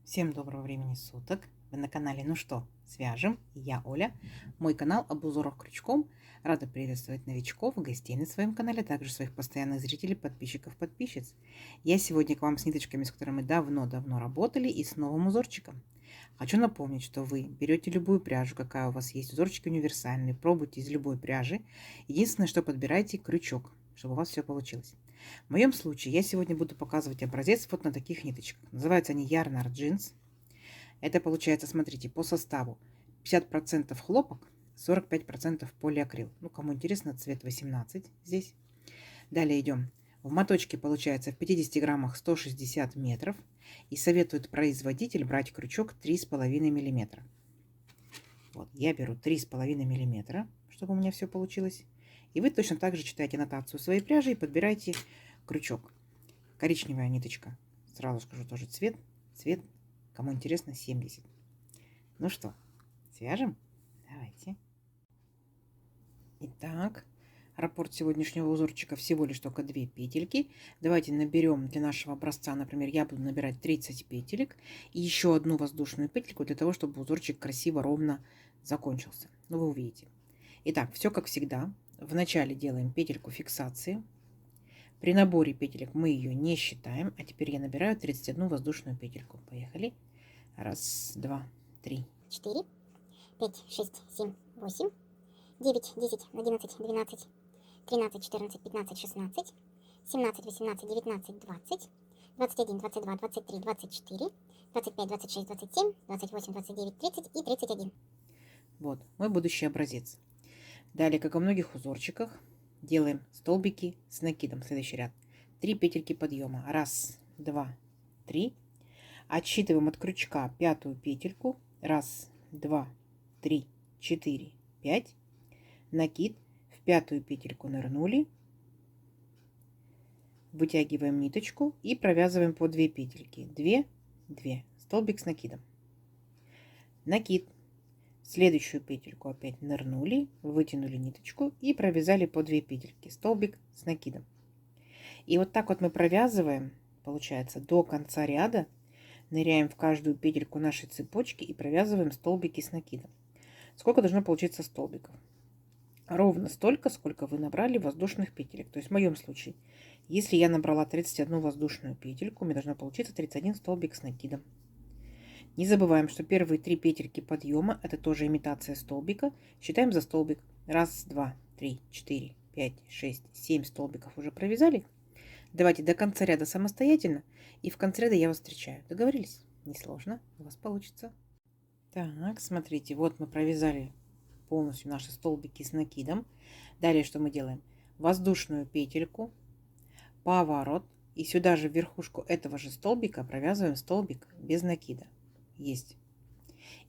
Всем доброго времени суток! Вы на канале «Ну что, свяжем?» И я Оля. Мой канал об узорах крючком. Рада приветствовать новичков и гостей на своем канале, также своих постоянных зрителей, подписчиков, подписчиц. Я сегодня к вам с ниточками, с которыми мы давно-давно работали, и с новым узорчиком. Хочу напомнить, что вы берете любую пряжу, какая у вас есть, узорчики универсальные, пробуйте из любой пряжи. Единственное, что подбирайте крючок, чтобы у вас все получилось. В моем случае я сегодня буду показывать образец вот на таких ниточках. Называются они Yarn Art Jeans. Это получается, смотрите, по составу 50% хлопок, 45% полиакрил. Ну, кому интересно, цвет 18 здесь. Далее идем. В моточке получается в 50 граммах 160 метров. И советует производитель брать крючок 3,5 миллиметра. Вот, я беру 3,5 миллиметра, чтобы у меня все получилось. И вы точно так же читаете аннотацию своей пряжи и подбираете крючок. Коричневая ниточка. Сразу скажу тоже цвет. Цвет, кому интересно, 70. Ну что, свяжем? Давайте. Итак, раппорт сегодняшнего узорчика всего лишь только 2 петельки. Давайте наберем для нашего образца, например, я буду набирать 30 петелек. И еще одну воздушную петельку для того, чтобы узорчик красиво, ровно закончился. Ну, вы увидите. Итак, все как всегда. Вначале делаем петельку фиксации. При наборе петелек мы ее не считаем. А теперь я набираю 31 воздушную петельку. Поехали. 1, 2, 3, 4, 5, 6, 7, 8, 9, 10, 11, 12, 13, 14, 15, 16, 17, 18, 19, 20, 21, 22, 23, 24, 25, 26, 27, 28, 29, 30 и 31. Вот мой будущий образец. Далее, как во многих узорчиках, делаем столбики с накидом. Следующий ряд. 3 петельки подъема. 1, 2, 3. Отсчитываем от крючка 5-ю петельку. 1, 2, 3, 4, 5. Накид. В 5-ю петельку нырнули. Вытягиваем ниточку и провязываем по 2 петельки. 2, 2. Столбик с накидом. Накид. Следующую петельку опять нырнули, вытянули ниточку и провязали по 2 петельки, столбик с накидом. И вот так вот мы провязываем, получается, до конца ряда, ныряем в каждую петельку нашей цепочки и провязываем столбики с накидом. Сколько должно получиться столбиков? Ровно столько, сколько вы набрали воздушных петелек. То есть в моем случае, если я набрала 31 воздушную петельку, мне должно получиться 31 столбик с накидом. Не забываем, что первые 3 петельки подъема это тоже имитация столбика. Считаем за столбик. 1, 2, 3, 4, 5, 6, 7 столбиков уже провязали. Давайте до конца ряда самостоятельно. И в конце ряда я вас встречаю. Договорились? Несложно. У вас получится. Так, смотрите. Вот мы провязали полностью наши столбики с накидом. Далее что мы делаем? Воздушную петельку. Поворот. И сюда же в верхушку этого же столбика провязываем столбик без накида. Есть.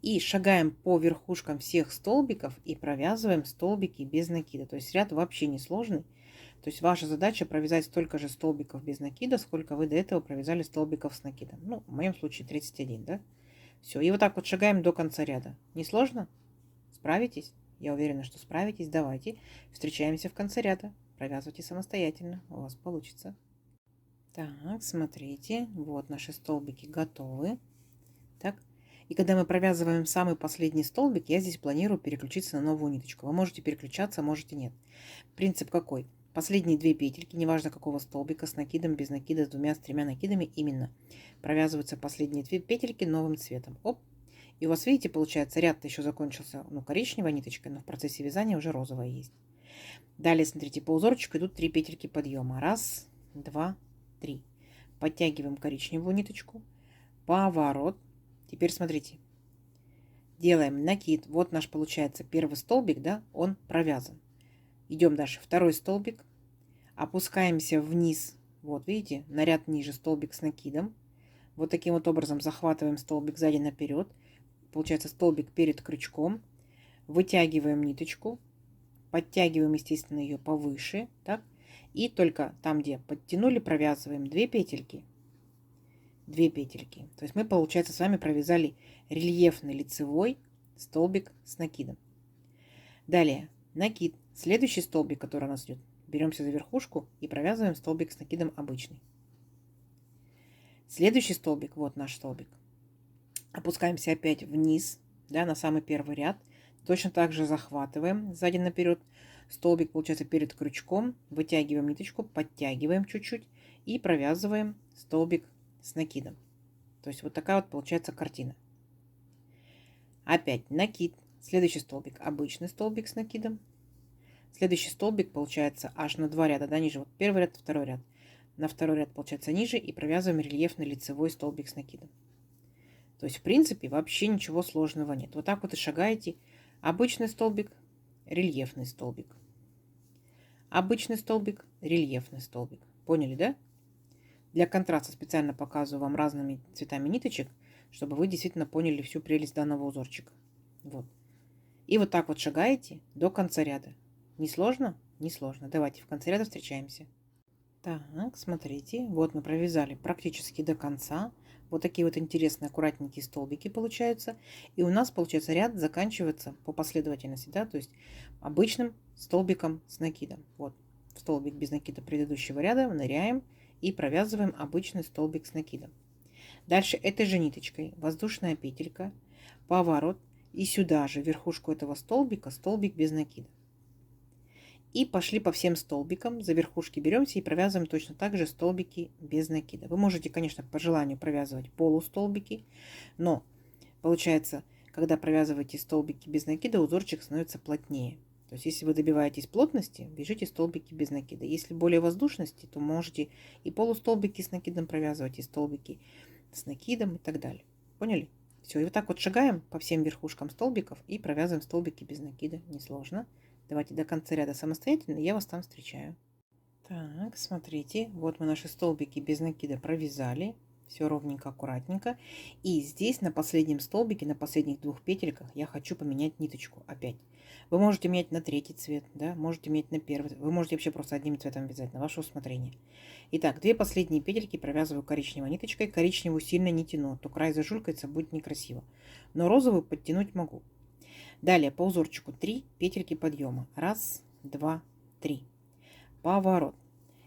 И шагаем по верхушкам всех столбиков и провязываем столбики без накида. То есть ряд вообще не сложный. То есть ваша задача провязать столько же столбиков без накида, сколько вы до этого провязали столбиков с накидом. Ну, в моем случае 31, да? Все. И вот так вот шагаем до конца ряда. Не сложно? Справитесь? Я уверена, что справитесь. Давайте. Встречаемся в конце ряда. Провязывайте самостоятельно. У вас получится. Так, смотрите. Вот наши столбики готовы. Так. И когда мы провязываем самый последний столбик, я здесь планирую переключиться на новую ниточку. Вы можете переключаться, можете нет. Принцип какой? Последние 2 петельки, неважно какого столбика, с накидом, без накида, с 2, с 3 накидами, именно провязываются последние 2 петельки новым цветом. Оп. И у вас, видите, получается, ряд-то еще закончился, ну, коричневой ниточкой, но в процессе вязания уже розовая есть. Далее, смотрите, по узорчику идут 3 петельки подъема. 1, 2, 3. Подтягиваем коричневую ниточку. Поворот. Теперь смотрите, делаем накид. Вот наш получается первый столбик, да, он провязан. Идем дальше. Второй столбик. Опускаемся вниз. Вот видите, на ряд ниже столбик с накидом. Вот таким вот образом захватываем столбик сзади наперед. Получается столбик перед крючком. Вытягиваем ниточку. Подтягиваем, естественно, ее повыше. Так. И только там, где подтянули, провязываем 2 петельки. 2 петельки. То есть мы, получается, с вами провязали рельефный лицевой столбик с накидом. Далее накид Следующий столбик, который у нас идет, беремся за верхушку и провязываем столбик с накидом обычный. Следующий столбик, вот наш столбик. Опускаемся опять вниз, да, на самый первый ряд. Точно так же захватываем сзади наперед. Столбик получается перед крючком. Вытягиваем ниточку, подтягиваем чуть-чуть и провязываем столбик с накидом. То есть вот такая вот получается картина. Опять накид. Следующий столбик обычный столбик с накидом. Следующий столбик получается аж на 2 ряда, да, ниже. Вот первый ряд, второй ряд. На второй ряд получается ниже и провязываем рельефный лицевой столбик с накидом. То есть, в принципе, вообще ничего сложного нет. Вот так вот и шагаете. Обычный столбик, рельефный столбик. Обычный столбик, рельефный столбик. Поняли, да? Для контраста специально показываю вам разными цветами ниточек, чтобы вы действительно поняли всю прелесть данного узорчика. Вот. И вот так вот шагаете до конца ряда. Не сложно? Не сложно. Давайте в конце ряда встречаемся. Так, смотрите, вот мы провязали практически до конца. Вот такие вот интересные аккуратненькие столбики получаются. И у нас получается ряд заканчивается по последовательности, да, то есть обычным столбиком с накидом. Вот столбик без накида предыдущего ряда, ныряем и провязываем обычный столбик с накидом. Дальше этой же ниточкой воздушная петелька, поворот и сюда же верхушку этого столбика столбик без накида. И пошли по всем столбикам, за верхушки беремся и провязываем точно так же столбики без накида. Вы можете, конечно, по желанию провязывать полустолбики, но получается, когда провязываете столбики без накида, узорчик становится плотнее. То есть, если вы добиваетесь плотности, вяжите столбики без накида. Если более воздушности, то можете и полустолбики с накидом провязывать, и столбики с накидом и так далее. Поняли? Все, и вот так вот шагаем по всем верхушкам столбиков и провязываем столбики без накида. Несложно. Давайте до конца ряда самостоятельно, я вас там встречаю. Так, смотрите, вот мы наши столбики без накида провязали. Все ровненько, аккуратненько. И здесь на последнем столбике, на последних 2 петельках я хочу поменять ниточку опять. Вы можете менять на 3-й цвет, да, можете менять на 1-й. Вы можете вообще просто одним цветом вязать, на ваше усмотрение. Итак, 2 последние петельки провязываю коричневой ниточкой. Коричневую сильно не тяну, то край зажулькается, будет некрасиво. Но розовую подтянуть могу. Далее по узорчику 3 петельки подъема. 1, 2, 3. Поворот.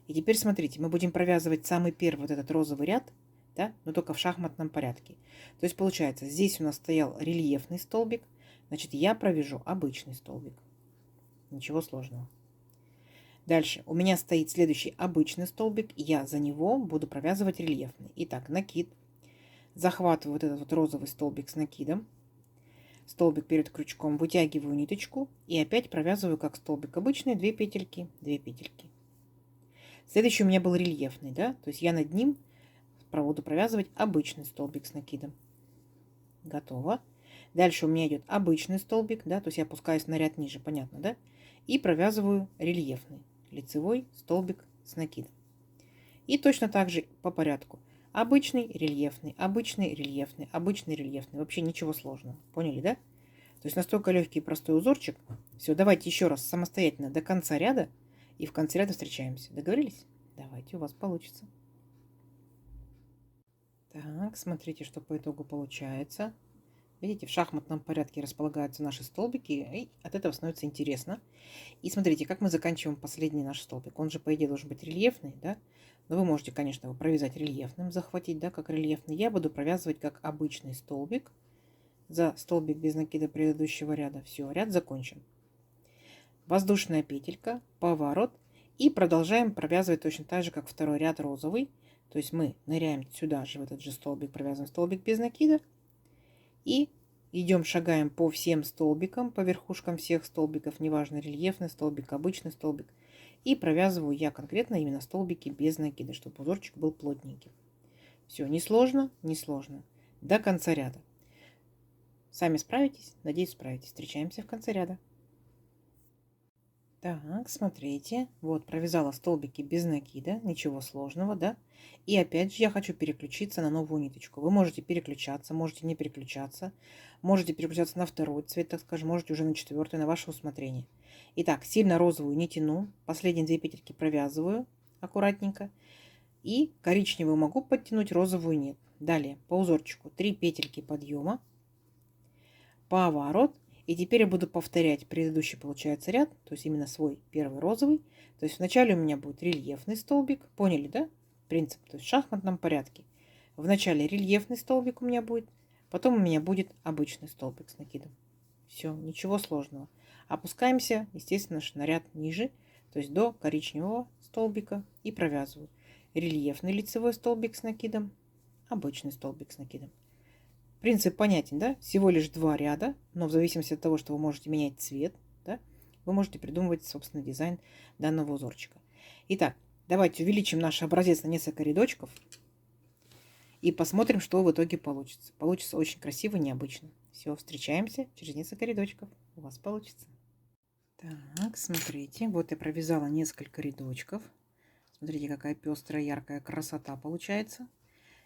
И теперь смотрите, мы будем провязывать самый первый вот этот розовый ряд, да, но только в шахматном порядке. То есть получается, здесь у нас стоял рельефный столбик, значит я провяжу обычный столбик. Ничего сложного. Дальше у меня стоит следующий обычный столбик, и я за него буду провязывать рельефный. Итак, накид. Захватываю вот этот вот розовый столбик с накидом. Столбик перед крючком, вытягиваю ниточку и опять провязываю как столбик обычный 2 петельки, 2 петельки. Следующий у меня был рельефный, да, то есть я над ним буду провязывать обычный столбик с накидом. Готово. Дальше у меня идет обычный столбик, да, то есть я опускаюсь на ряд ниже, понятно, да, и провязываю рельефный лицевой столбик с накидом. И точно так же по порядку. Обычный, рельефный, обычный, рельефный, обычный, рельефный. Вообще ничего сложного. Поняли, да? То есть настолько легкий и простой узорчик. Все, давайте еще раз самостоятельно до конца ряда. И в конце ряда встречаемся. Договорились? Давайте, у вас получится. Так, смотрите, что по итогу получается. Видите, в шахматном порядке располагаются наши столбики. И от этого становится интересно. И смотрите, как мы заканчиваем последний наш столбик. Он же, по идее, должен быть рельефный, да? Но вы можете, конечно, его провязать рельефным, захватить, да, как рельефный. Я буду провязывать как обычный столбик за столбик без накида предыдущего ряда. Все, ряд закончен. Воздушная петелька, поворот. И продолжаем провязывать точно так же, как второй ряд розовый. То есть мы ныряем сюда же, в этот же столбик, провязываем столбик без накида. И идем, шагаем по всем столбикам, по верхушкам всех столбиков, неважно, рельефный столбик, обычный столбик. И провязываю я конкретно именно столбики без накида, чтобы узорчик был плотненький. Все, не сложно, не сложно. До конца ряда. Сами справитесь? Надеюсь, справитесь. Встречаемся в конце ряда. Так, смотрите. Вот, провязала столбики без накида. Ничего сложного, да? И опять же я хочу переключиться на новую ниточку. Вы можете переключаться, можете не переключаться. Можете переключаться на второй цвет, так скажем. Можете уже на 4-й, на ваше усмотрение. Итак, сильно розовую не тяну. Последние 2 петельки провязываю аккуратненько. И коричневую могу подтянуть, розовую нет. Далее по узорчику 3 петельки подъема. Поворот. И теперь я буду повторять предыдущий, получается, ряд, то есть именно свой первый розовый. То есть вначале у меня будет рельефный столбик. Поняли, да? Принцип, то есть в шахматном порядке. Вначале рельефный столбик у меня будет, потом у меня будет обычный столбик с накидом. Все, ничего сложного. Опускаемся, естественно, на ряд ниже, то есть до коричневого столбика, и провязываю. Рельефный лицевой столбик с накидом, обычный столбик с накидом. Принцип понятен, да? Всего лишь 2 ряда, но в зависимости от того, что вы можете менять цвет, да, вы можете придумывать, собственно, дизайн данного узорчика. Итак, давайте увеличим наш образец на несколько рядочков и посмотрим, что в итоге получится. Получится очень красиво, необычно. Все, встречаемся через несколько рядочков. У вас получится. Так, смотрите, вот я провязала несколько рядочков. Смотрите, какая пестрая, яркая красота получается.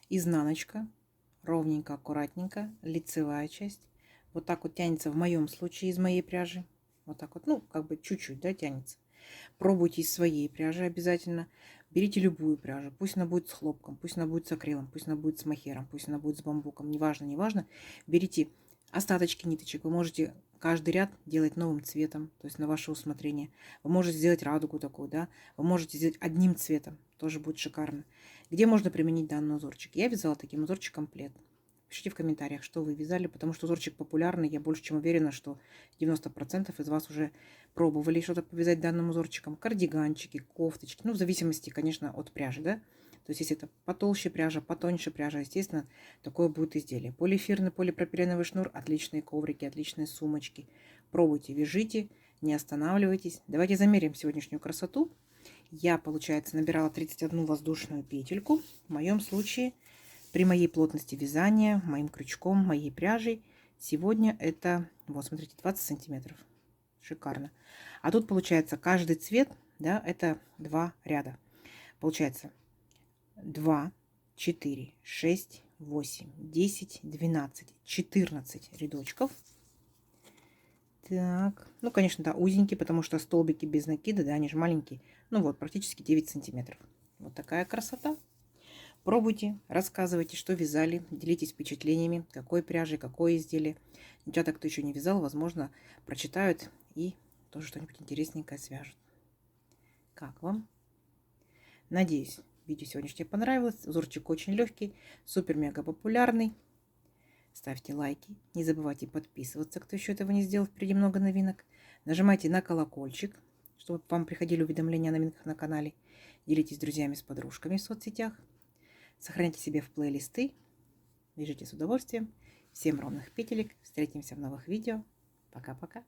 Изнаночка. Ровненько, аккуратненько. Лицевая часть. Вот так вот тянется в моем случае из моей пряжи. Вот так вот, ну, как бы чуть-чуть, да, тянется. Пробуйте из своей пряжи обязательно. Берите любую пряжу. Пусть она будет с хлопком, пусть она будет с акрилом, пусть она будет с мохером, пусть она будет с бамбуком. Неважно, неважно. Берите остаточки ниточек. Вы можете каждый ряд делать новым цветом, то есть на ваше усмотрение. Вы можете сделать радугу такую, да. Вы можете сделать одним цветом. Тоже будет шикарно. Где можно применить данный узорчик? Я вязала таким узорчиком плед. Пишите в комментариях, что вы вязали, потому что узорчик популярный. Я больше чем уверена, что 90% из вас уже пробовали что-то повязать данным узорчиком. Кардиганчики, кофточки. Ну, в зависимости, конечно, от пряжи, да. То есть, если это потолще пряжа, потоньше пряжа, естественно, такое будет изделие. Полиэфирный, полипропиленовый шнур, отличные коврики, отличные сумочки. Пробуйте, вяжите, не останавливайтесь. Давайте замерим сегодняшнюю красоту. Я, получается, набирала 31 воздушную петельку. В моем случае, при моей плотности вязания, моим крючком, моей пряжей, сегодня это, вот смотрите, 20 сантиметров. Шикарно. А тут, получается, каждый цвет, да, это 2 ряда. Получается 2, 4, 6, 8, 10, 12, 14 рядочков. Так, ну, конечно, да, узенький, потому что столбики без накида, да, они же маленькие. Ну вот, практически 9 сантиметров. Вот такая красота. Пробуйте, рассказывайте, что вязали, делитесь впечатлениями, какой пряжи, какое изделие. Девчата, кто еще не вязал, возможно, прочитают и тоже что-нибудь интересненькое свяжут. Как вам? Надеюсь, видео сегодняшнее понравилось. Узорчик очень легкий, супер-мега популярный. Ставьте лайки, не забывайте подписываться, кто еще этого не сделал, впереди много новинок. Нажимайте на колокольчик, чтобы вам приходили уведомления о новинках на канале. Делитесь с друзьями, с подружками в соцсетях. Сохраняйте себе в плейлисты. Вяжите с удовольствием. Всем ровных петелек. Встретимся в новых видео. Пока-пока.